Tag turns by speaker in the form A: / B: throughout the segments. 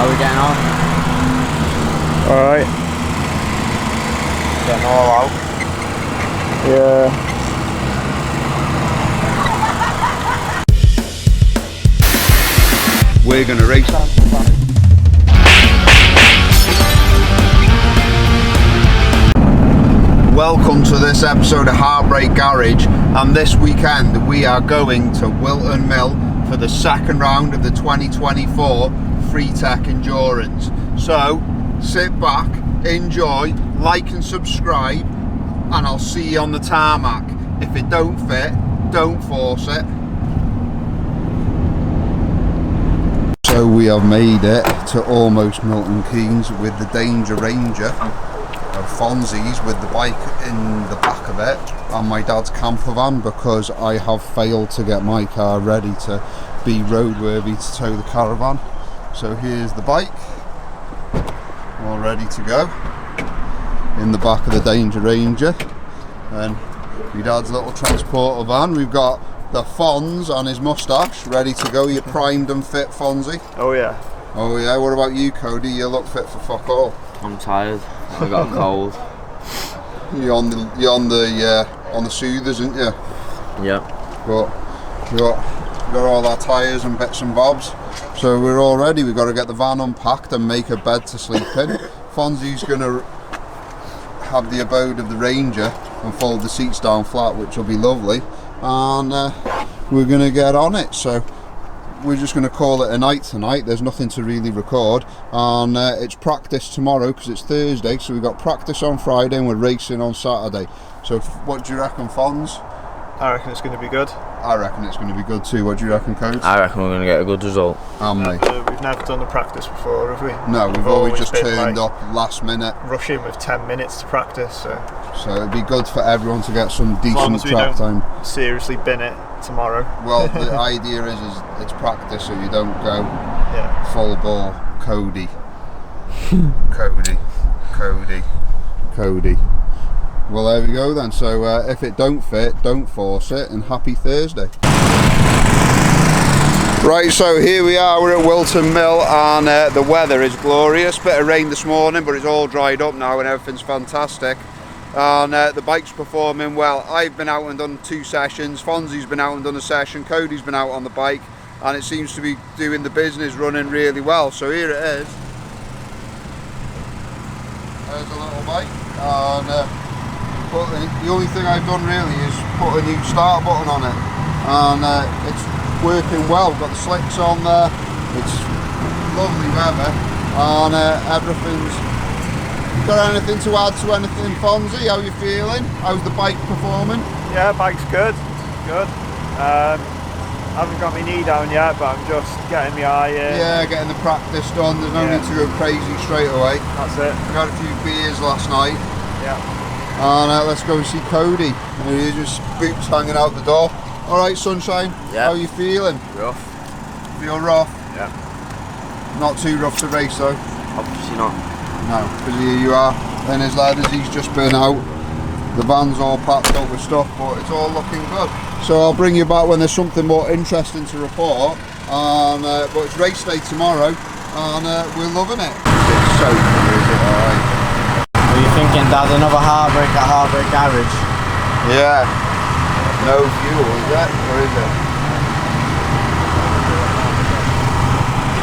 A: How are we getting on?
B: Alright.
A: Getting all out.
B: Yeah.
C: We're gonna race that. Welcome to this episode of Hertbrake Garage, and this weekend we are going to Whillton Mill for the second round of the 2024 Freetec Endurance. So sit back, enjoy, like and subscribe, and I'll see you on the tarmac. If it don't fit, don't force it. So we have made it to almost Milton Keynes with the Danger Ranger of Fonzy's, with the bike in the back of it, and my dad's camper van, because I have failed to get my car ready to be roadworthy to tow the caravan. So here's the bike, all ready to go, in the back of the Danger Ranger, and my dad's little transporter van. We've got the Fonz on his moustache, ready to go. You're primed and fit, Fonzy?
B: Oh yeah.
C: Oh yeah, what about you, Cody? You look fit for fuck all.
A: I'm tired. I got a cold.
C: You're on the soothers, aren't you?
A: Yeah.
C: But we got all our tyres and bits and bobs, so we're all ready. We've got to get the van unpacked and make a bed to sleep in. Fonzy's gonna have the abode of the Ranger and fold the seats down flat, which will be lovely, and we're gonna get on it. So we're just going to call it a night tonight. There's nothing to really record, and it's practice tomorrow because it's Thursday, so we've got practice on Friday and we're racing on Saturday. So what do you reckon, Fonz?
B: I reckon it's going to be good.
C: I reckon it's going to be good too. What do you reckon, Coach?
A: I reckon we're going to get a good result.
C: We've
B: never done the practice before, have we?
C: No, we've always just turned up last minute.
B: Rushing with 10 minutes to practice. So
C: it'd be good for everyone to get some decent track time.
B: Seriously bin it tomorrow.
C: Well, the idea is it's practice, so you don't go full ball Cody. Cody. Well, there we go then. So if it don't fit, don't force it, and happy Thursday. Right, so here we are, we're at Whillton Mill, and the weather is glorious. Bit of rain this morning, but it's all dried up now and everything's fantastic. And the bike's performing well. I've been out and done 2 sessions, Fonzy's been out and done a session, Cody's been out on the bike, and it seems to be doing the business, running really well. So here it is. There's a little bike, and the only thing I've done really is put a new start button on it, and it's working well. We've got the slicks on there, it's lovely weather, and everything's... Got anything to add to anything, Fonzy? How are you feeling? How's the bike performing?
B: Yeah, bike's good. I haven't got my knee down yet, but I'm just getting my eye in. Yeah,
C: getting the practice done. There's no need to go crazy straight away.
B: That's it.
C: We had a few beers last night.
B: Yeah.
C: And let's go and see Cody. And he's just boots hanging out the door. All right, sunshine.
A: Yeah.
C: How are you feeling?
A: Rough.
C: Feel rough?
A: Yeah.
C: Not too rough to race though?
A: Obviously not.
C: No, because here you are, and his ladders, he's just been out. The van's all packed up with stuff, but it's all looking good. So I'll bring you back when there's something more interesting to report. And but it's race day tomorrow, and we're loving it. It's so good, is it? Alright.
A: Are you thinking, Dad, another Hertbrake at Hertbrake Garage?
C: Yeah. No fuel, is it? Or is it?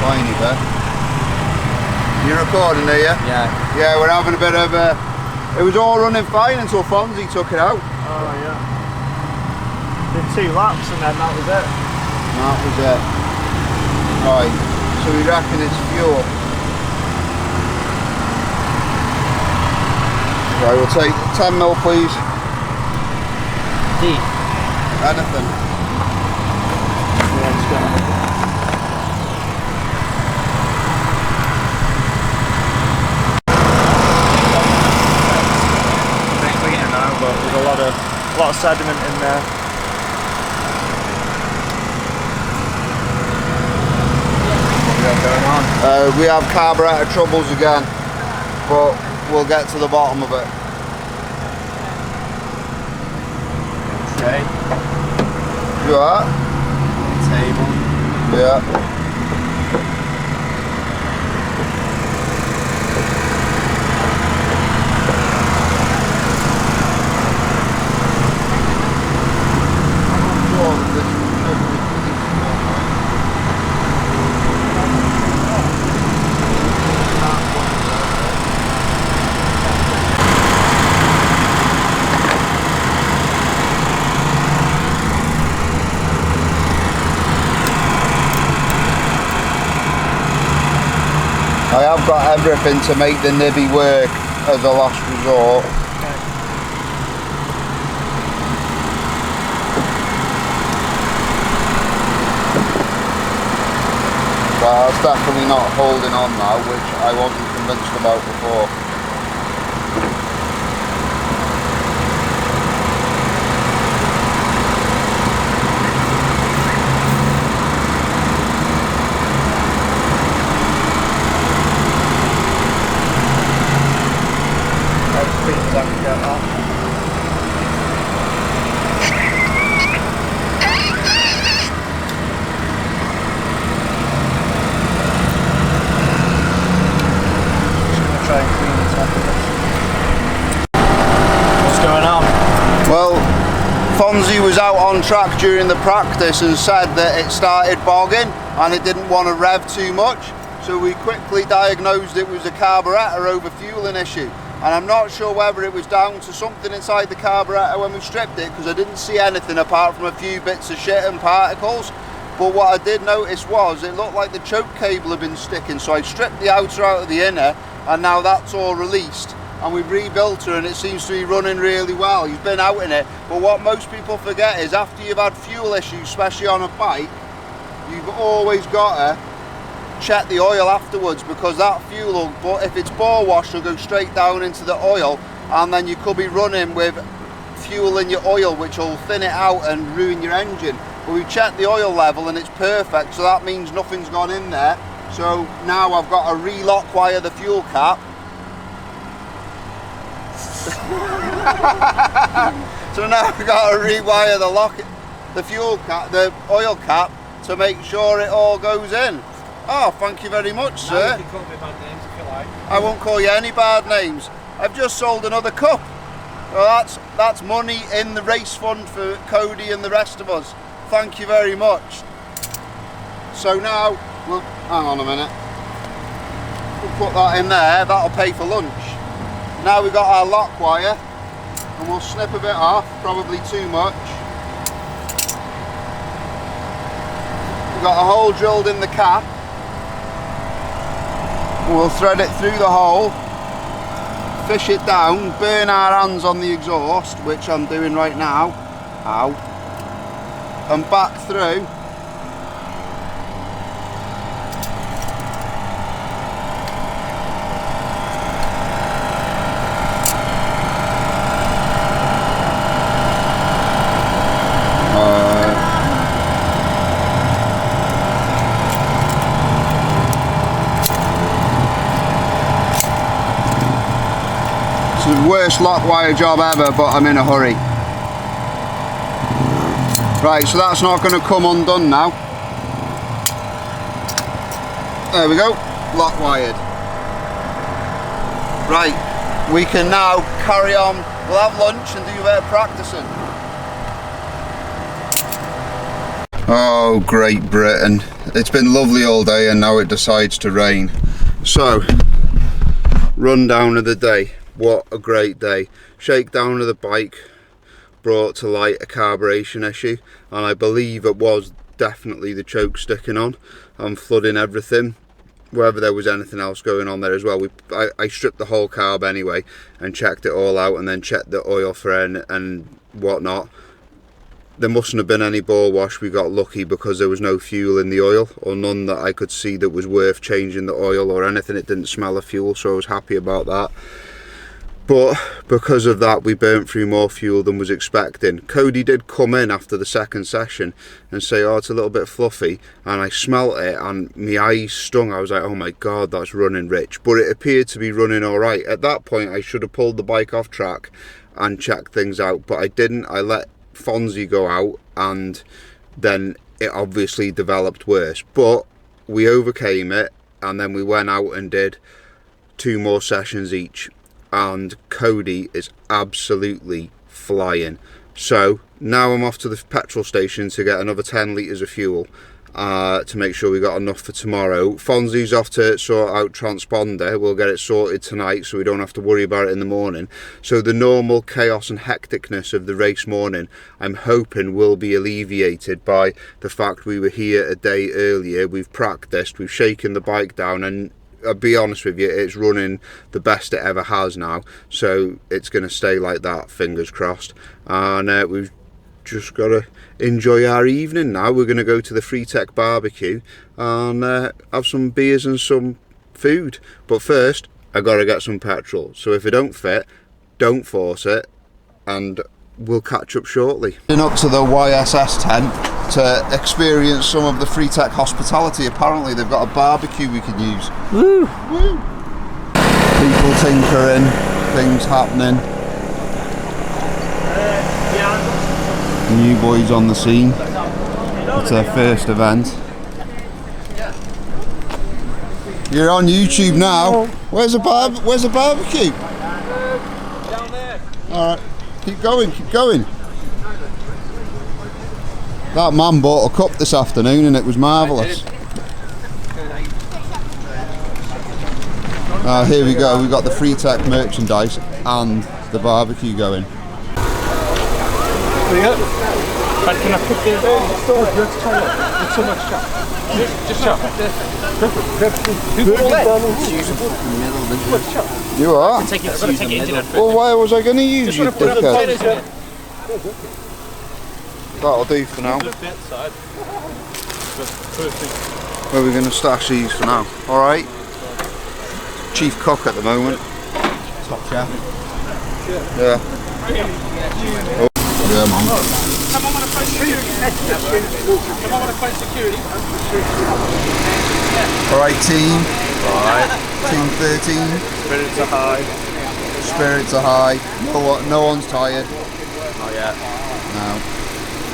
C: Tiny bit. You recording, are you?
A: Yeah.
C: Yeah, we're having a bit of it was all running fine until Fonzy took it out.
B: Oh yeah. Did 2 laps and then that was it.
C: That was it. Right, so we reckon it's fuel. Right, we'll take 10 mil please.
A: D.
C: Anything.
B: Yeah, it's good. But there's a lot of sediment in there.
A: What we got going on?
C: We have carburetor troubles again, but we'll get to the bottom of it.
A: Okay.
C: You alright?
A: Table.
C: Yeah. I have got everything to make the nibby work as a last resort. Well, it's definitely not holding on now, which I wasn't convinced about before. Well, Fonzy was out on track during the practice and said that it started bogging and it didn't want to rev too much, so we quickly diagnosed it was a carburettor overfueling issue. And I'm not sure whether it was down to something inside the carburettor when we stripped it, because I didn't see anything apart from a few bits of shit and particles. But what I did notice was it looked like the choke cable had been sticking, so I stripped the outer out of the inner, and now that's all released. And we've rebuilt her and it seems to be running really well. He's been out in it, but what most people forget is after you've had fuel issues, especially on a bike, you've always got to check the oil afterwards, because that fuel, but if it's bore wash, will go straight down into the oil, and then you could be running with fuel in your oil which will thin it out and ruin your engine. But we've checked the oil level and it's perfect, so that means nothing's gone in there. So now I've got to re-lock wire the fuel cap. So now I've got to rewire the fuel cap, the oil cap, to make sure it all goes in. Oh, thank you very much, sir.
B: You can call me bad names if you like.
C: I won't call you any bad names. I've just sold another cup. Well, that's money in the race fund for Cody and the rest of us. Thank you very much. So now, we'll, hang on a minute. We'll put that in there, that'll pay for lunch. Now we've got our lock wire, and we'll snip a bit off, probably too much. We've got a hole drilled in the cap. We'll thread it through the hole, fish it down, burn our hands on the exhaust, which I'm doing right now, ow, and back through. Worst lock wire job ever, but I'm in a hurry. Right, so that's not going to come undone now. There we go, lock wired. Right, we can now carry on. We'll have lunch and do a bit of practicing. Oh, Great Britain. It's been lovely all day and now it decides to rain. So, rundown of the day. What a great day. Shakedown of the bike brought to light a carburation issue, and I believe it was definitely the choke sticking on and flooding everything, whether there was anything else going on there as well. I stripped the whole carb anyway and checked it all out, and then checked the oil thread and whatnot. There mustn't have been any bore wash. We got lucky because there was no fuel in the oil, or none that I could see that was worth changing the oil or anything. It didn't smell of fuel, so I was happy about that. But because of that, we burnt through more fuel than was expecting. Cody did come in after the second session and say, oh, it's a little bit fluffy, and I smelt it and my eyes stung. I was like, oh my god, that's running rich. But it appeared to be running all right. At that point, I should have pulled the bike off track and checked things out, but I didn't. I let Fonzy go out, and then it obviously developed worse. But we overcame it, and then we went out and did 2 more sessions each. And Cody is absolutely flying. So now I'm off to the petrol station to get another 10 litres of fuel to make sure we got enough for tomorrow. Fonzy's off to sort out transponder. We'll get it sorted tonight so we don't have to worry about it in the morning. So the normal chaos and hecticness of the race morning, I'm hoping, will be alleviated by the fact we were here a day earlier. We've practiced, we've shaken the bike down, and I'll be honest with you, it's running the best it ever has now, so it's going to stay like that, fingers crossed. And we've just got to enjoy our evening now. We're going to go to the Freetec barbecue and have some beers and some food, but first I got to get some petrol, so if it don't fit, don't force it, and we'll catch up shortly. Been up to the YSS tent to experience some of the Freetec hospitality. Apparently they've got a barbecue we can use. Woo! Woo! People tinkering, things happening. New boys on the scene. It's their first event. You're on YouTube now. Where's the barbecue?
A: Down there.
C: Alright, keep going, keep going. That man bought a cup this afternoon and it was marvellous. Here we go, we've got the Freetec merchandise and the barbecue going.
D: Can I put this? Let's try it. It's so much chop. Just chop.
C: You are?
D: Take it into that.
C: Well, why was I going to use you, dickhead? That'll do for now. Where are we going to stash these for now? Alright. Chief cook at the moment.
A: Top chef.
C: Yeah. Oh, yeah, man.
D: Come on, want to fight security. Come on, want to fight security.
C: Alright, team.
B: Alright.
C: Team 13.
B: Spirits are high.
C: Spirits are high. No one's tired.
B: Not yet.
C: No.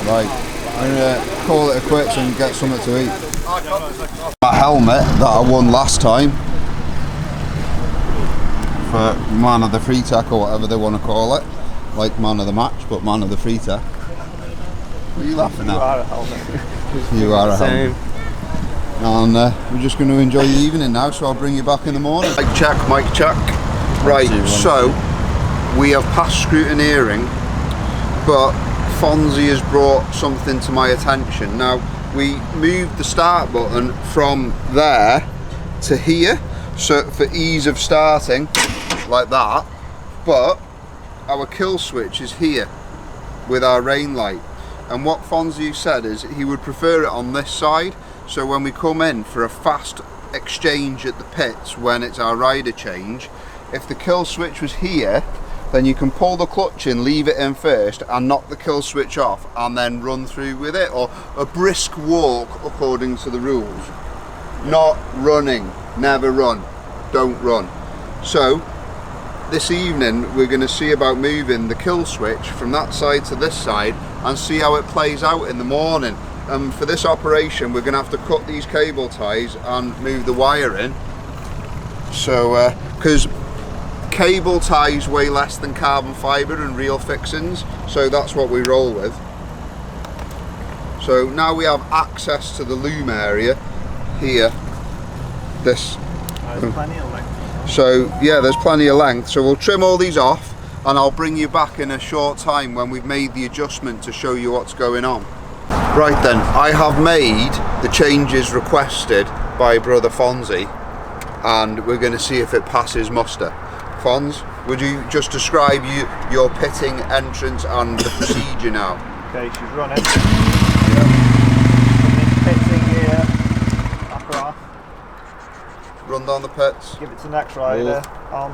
C: Right. I'm going to call it a quits and get something to eat. That helmet that I won last time for man of the Freetec or whatever they want to call it. Like man of the match, but man of the Freetec. What are you laughing at?
B: You are a helmet.
C: You are a helmet. And we're just going to enjoy the evening now, so I'll bring you back in the morning. Mic check, mic check. Right, so we have passed scrutineering, but Fonzy has brought something to my attention. Now, we moved the start button from there to here, so for ease of starting, like that, but our kill switch is here with our rain light. And what Fonzy said is he would prefer it on this side, so when we come in for a fast exchange at the pits when it's our rider change, if the kill switch was here, then you can pull the clutch in, leave it in first and knock the kill switch off and then run through with it, or a brisk walk according to the rules. Not running, never run, don't run. So this evening we're going to see about moving the kill switch from that side to this side and see how it plays out in the morning. For this operation we're going to have to cut these cable ties and move the wire in, so because cable ties weigh less than carbon fibre and real fixings, so that's what we roll with. So now we have access to the loom area here. There's
B: plenty of length.
C: So yeah, there's plenty of length, so we'll trim all these off and I'll bring you back in a short time when we've made the adjustment to show you what's going on. Right then, I have made the changes requested by brother Fonzy and we're going to see if it passes muster. Fonz, would you just describe your pitting, entrance and the procedure now?
B: Okay, she's running. Yeah. Pitting here, back her off.
C: Run down the pits.
B: Give it to next rider. On.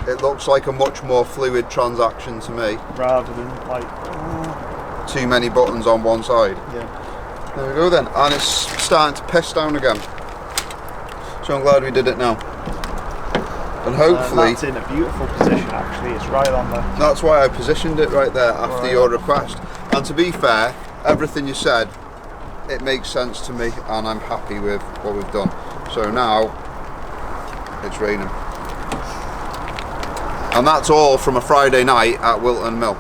C: It looks like a much more fluid transaction to me.
B: Rather than like
C: too many buttons on one side.
B: Yeah.
C: There we go then, and it's starting to piss down again. So I'm glad we did it now. And hopefully
B: that's in a beautiful position actually, it's right on the...
C: That's why I positioned it right there after your request. And to be fair, everything you said, it makes sense to me and I'm happy with what we've done. So now, it's raining. And that's all from a Friday night at Whillton Mill.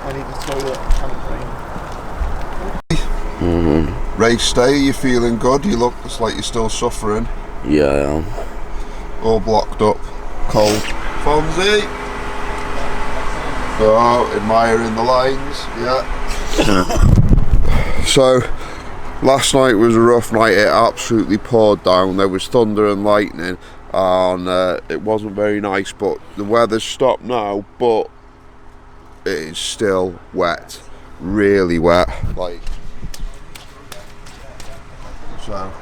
B: I need the toilet and
C: Race day, you feeling good? You look like you're still suffering.
E: Yeah, I am.
C: All blocked up, cold. Fonzy! Oh, admiring the lines, yeah. So, Last night was a rough night. It absolutely poured down. There was thunder and lightning, and it wasn't very nice, but the weather's stopped now, but it is still wet, really wet, like, so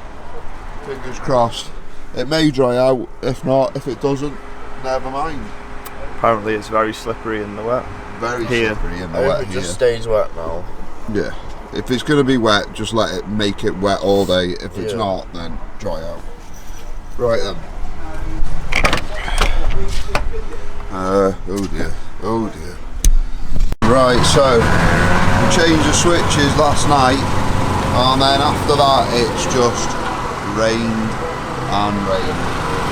C: fingers crossed it may dry out. If not, if it doesn't, never mind.
B: Apparently it's very slippery in the wet.
C: Very
B: here.
C: slippery in the
A: I hope
C: wet
A: it
C: here.
A: just stays wet now.
C: Yeah, if it's going to be wet, just make it wet all day. If it's
A: Yeah.
C: not, then dry out. Right then. Oh dear, oh dear. Right, so we changed the switches last night, and then after that it's just rained and rained.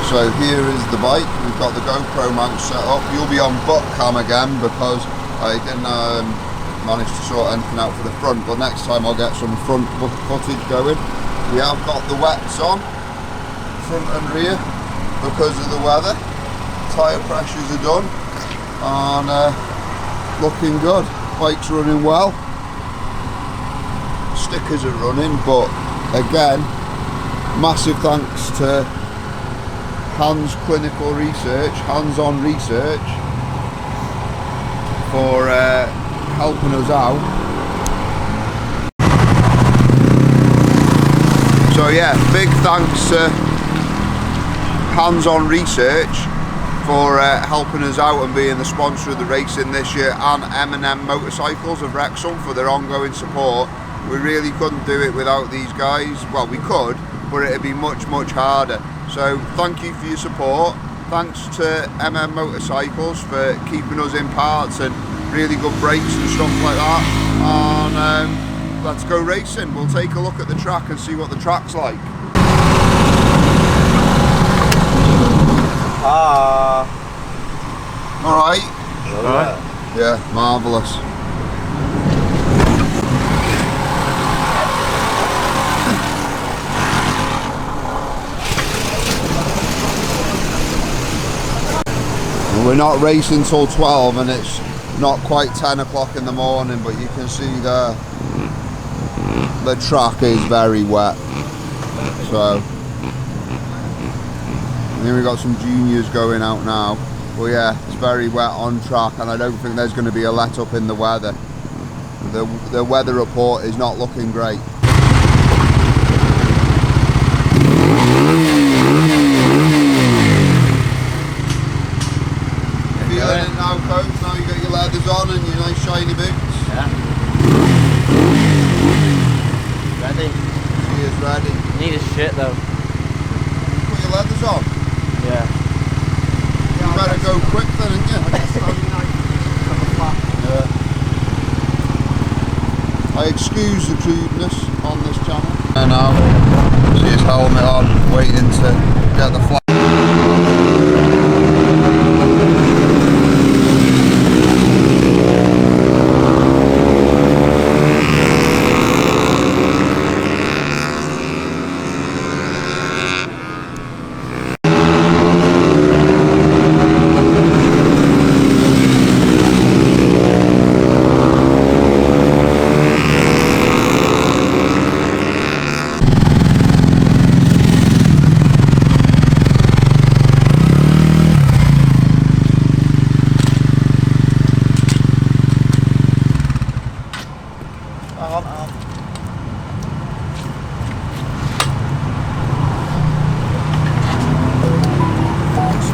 C: So here is the bike. We've got the GoPro mount set up. You'll be on butt cam again because I didn't manage to sort anything out for the front, but next time I'll get some front footage going. We have got the wets on, front and rear, because of the weather. Tyre pressures are done, and looking good. Bike's running well. Stickers are running, but again, massive thanks to Hans Clinical Research, hands-on research, for helping us out. So yeah, big thanks to hands-on research for helping us out and being the sponsor of the racing this year, and M&M Motorcycles of Wrexham for their ongoing support. We really couldn't do it without these guys. Well, we could, but it'd be much harder. So thank you for your support. Thanks to M&M Motorcycles for keeping us in parts and really good brakes and stuff like that. And let's go racing. We'll take a look at the track and see what the track's like. Alright?
B: Alright.
C: Yeah, marvellous. We're not racing till 12 and it's not quite 10 o'clock in the morning, but you can see the track is very wet. So and then we've got some juniors going out now. Well, yeah, it's very wet on track, and I don't think there's going to be a let up in the weather. The weather report is not looking great. Feeling it now, Coach? Now you got your leathers on and your nice shiny boots?
A: Yeah. Ready?
C: She is ready.
A: Need a shit though.
C: Put your leathers on?
A: Yeah.
C: You better go quick then, ain't you? Yeah. I excuse the crudeness on this channel. And now, see his helmet on, waiting to get the flag.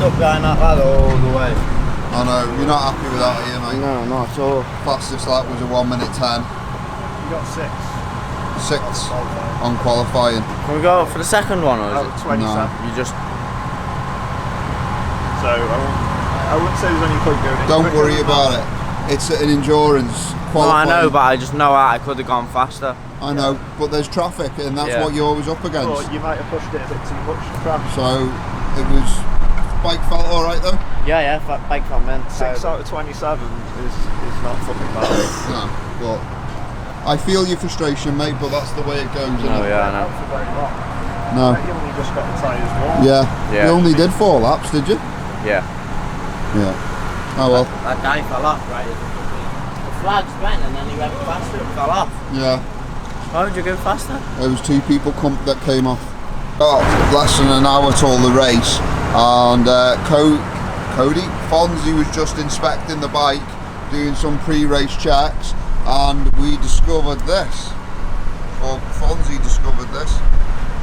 A: Stuck going like that all the way.
C: I know, you're not happy with that, are you, mate?
A: No, not at all.
C: Fastest lap was a 1 minute 10.
B: You got 6.
C: 6 on qualifying.
A: Can we go for the second one, or is it?
B: 27.
C: No.
A: You just...
B: So I wouldn't say there's any point going in.
C: Don't worry about it. It's an endurance
A: No, I
C: qualifying.
A: know, but I just know I could have gone faster.
C: I know, but there's traffic and that's
A: Yeah.
C: what you're always up against.
B: Or you might have pushed it a bit too much to crash.
C: So it was, bike felt alright though?
A: Yeah, bike from in.
B: 6 out of 27 is not fucking bad.
C: No, but I feel your frustration, mate, but that's the way it goes, isn't
A: No,
C: it?
A: yeah, I know.
B: Not for very long.
C: No.
B: You only just got the tyres warm.
C: Yeah.
A: Yeah.
C: You only did 4 laps, did you?
A: Yeah.
C: Yeah. Oh well.
A: That guy fell off, right? The flags went and then he went faster and fell off.
C: Yeah.
A: Why would you go faster?
C: There was 2 people that came off. Got less than an hour till the race, and Cody, Fonzie was just inspecting the bike, doing some pre-race checks, and we discovered this. Well, Fonzie discovered this.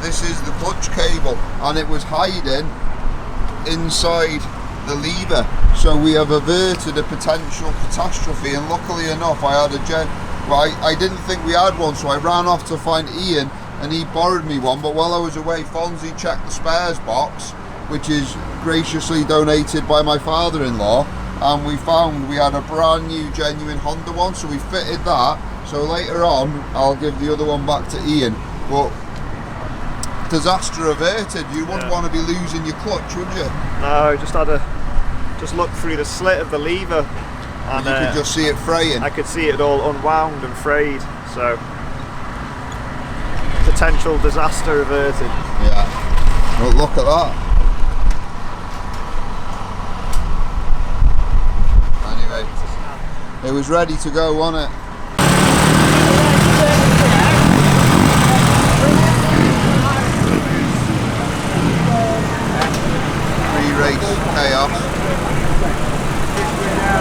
C: This is the clutch cable, and it was hiding inside the lever. So we have averted a potential catastrophe, and luckily enough, I had I didn't think we had one, so I ran off to find Ian, and he borrowed me one. But while I was away, Fonzie checked the spares box, which is graciously donated by my father-in-law, and we found we had a brand new genuine Honda one, so we fitted that. So later on I'll give the other one back to Ian. But disaster averted. You wouldn't want to be losing your clutch, would you?
B: No, just look through the slit of the lever, and
C: you could just see it fraying.
B: I could see it all unwound and frayed, so potential disaster averted.
C: Yeah. Well, look at that. Anyway, it was ready to go, wasn't it? Pre-race chaos.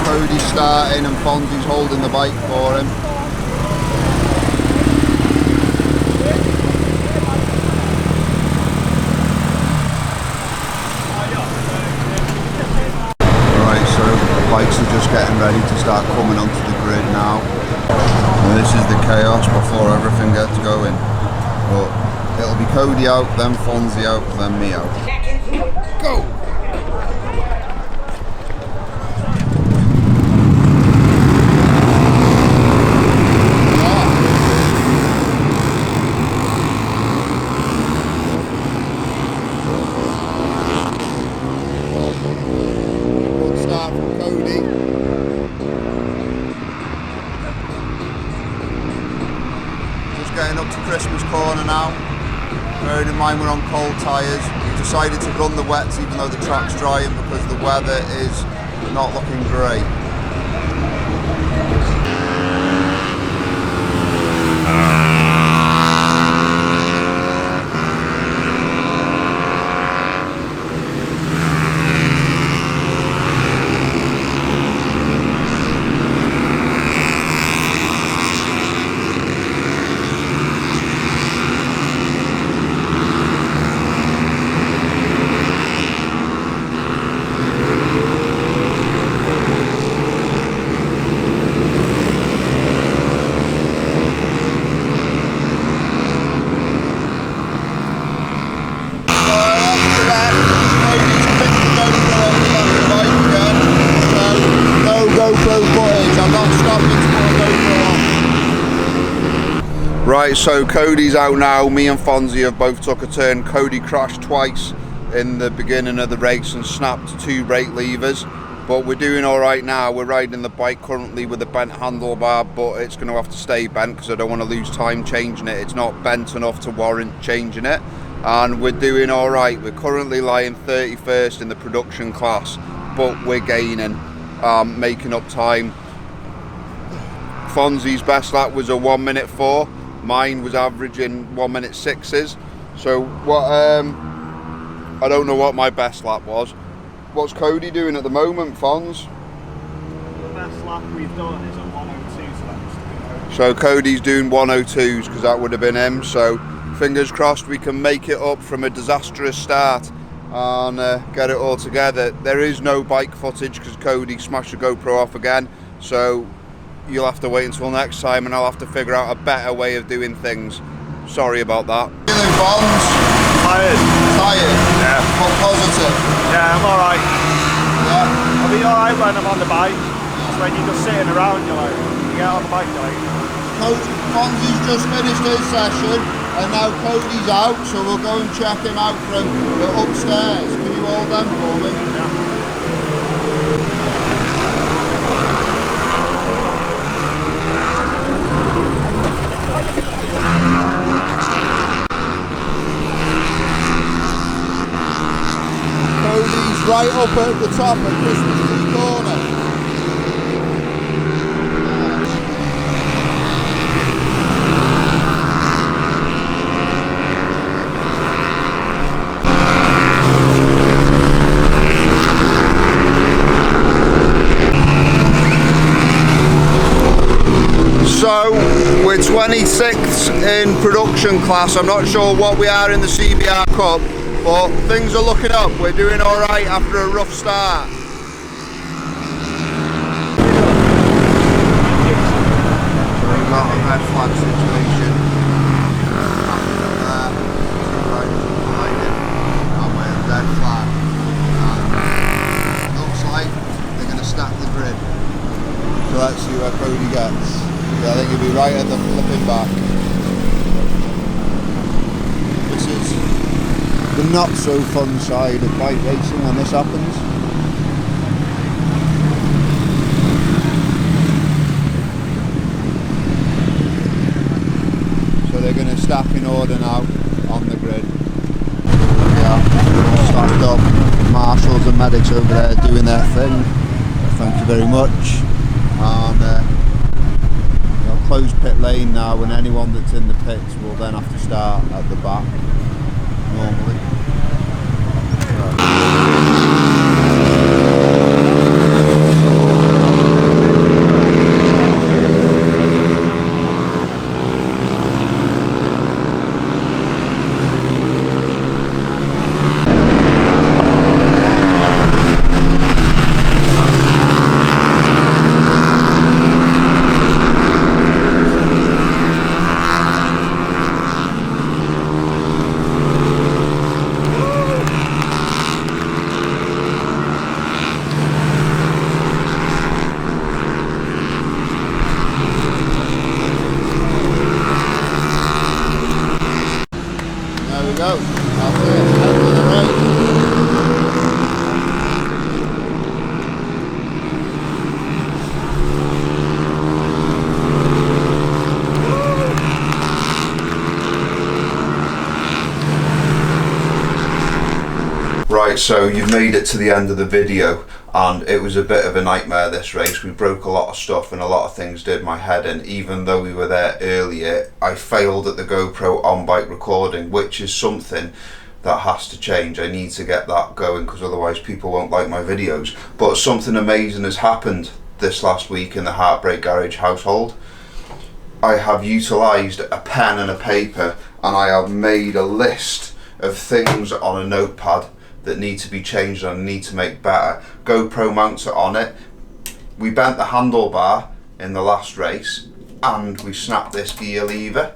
C: Cody's starting and Fonzie's holding the bike for him. Bikes are just getting ready to start coming onto the grid now. And this is the chaos before everything gets going. But it'll be Cody out, then Fonzie out, then me out. Go! Getting up to Christmas corner now. Bearing in mind we're on cold tyres. We've decided to run the wets even though the track's drying because the weather is not looking great. Right, so Cody's out now. Me and Fonzie have both took a turn. Cody crashed twice in the beginning of the race and snapped 2 brake levers, but we're doing all right now. We're riding the bike currently with a bent handlebar, but it's going to have to stay bent because I don't want to lose time changing it. It's not bent enough to warrant changing it, and we're doing all right. We're currently lying 31st in the production class, but we're gaining, making up time. Fonzie's best lap was a 1:04. Mine was averaging 1:06s. So what? I don't know what my best lap was. What's Cody doing at the moment, Fonz?
B: The best lap we've done is a 1:02.
C: So Cody's doing 1:02s because that would have been him. So fingers crossed we can make it up from a disastrous start and get it all together. There is no bike footage because Cody smashed the GoPro off again. So you'll have to wait until next time and I'll have to figure out a better way of doing things. Sorry about that. Feeling Fonz?
B: Tired.
C: Tired?
B: Yeah.
C: But positive?
B: Yeah, I'm alright.
C: Yeah.
B: I'll be alright when I'm on the bike. It's when you're just sitting around, you're like, you get on the bike, you're like...
C: Fonzie's just finished his session and now Cody's out, so we'll go and check him out from the upstairs. Can you hold them for me?
B: Yeah.
C: Cody's right up at the top of Christmas Tree Corner. 6th in production class. I'm not sure what we are in the CBR Cup, but things are looking up. We're doing alright after a rough start. We've got a red flag situation. Red flag. Looks like they're going to stack the grid. So let's see where Cody gets. Yeah, I think he'll be right at the flipping back. This is the not so fun side of bike racing when this happens. So they're going to stack in order now on the grid. Stacked up, marshals and medics over there doing their thing. Thank you very much. And they'll close pit lane now, and anyone that's in the pits will then have to start at the back normally. Go. That's it. End of the race. Right, so you've made it to the end of the video, and it was a bit of a nightmare this race. We broke a lot of stuff and a lot of things did my head in. Even though we were there earlier, I failed at the GoPro on-bike recording, which is something that has to change. I need to get that going because otherwise people won't like my videos. But something amazing has happened this last week in the Hertbrake garage household. I have utilised a pen and a paper, and I have made a list of things on a notepad that need to be changed and need to make better. GoPro mounts are on it. We bent the handlebar in the last race, and we snapped this gear lever.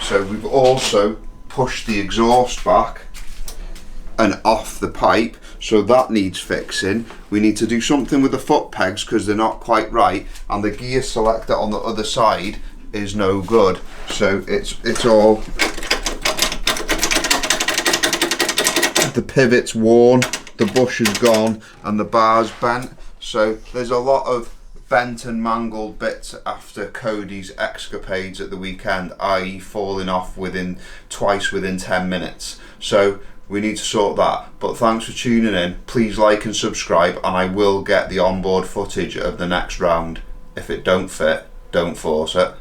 C: So we've also pushed the exhaust back and off the pipe, so that needs fixing. We need to do something with the foot pegs because they're not quite right, and the gear selector on the other side is no good. So it's all, the pivot's worn, the bush is gone, and the bar's bent. So there's a lot of bent and mangled bits after Cody's escapades at the weekend, i.e. falling off twice within 10 minutes. So we need to sort that. But thanks for tuning in. Please like and subscribe, and I will get the onboard footage of the next round. If it don't fit, don't force it.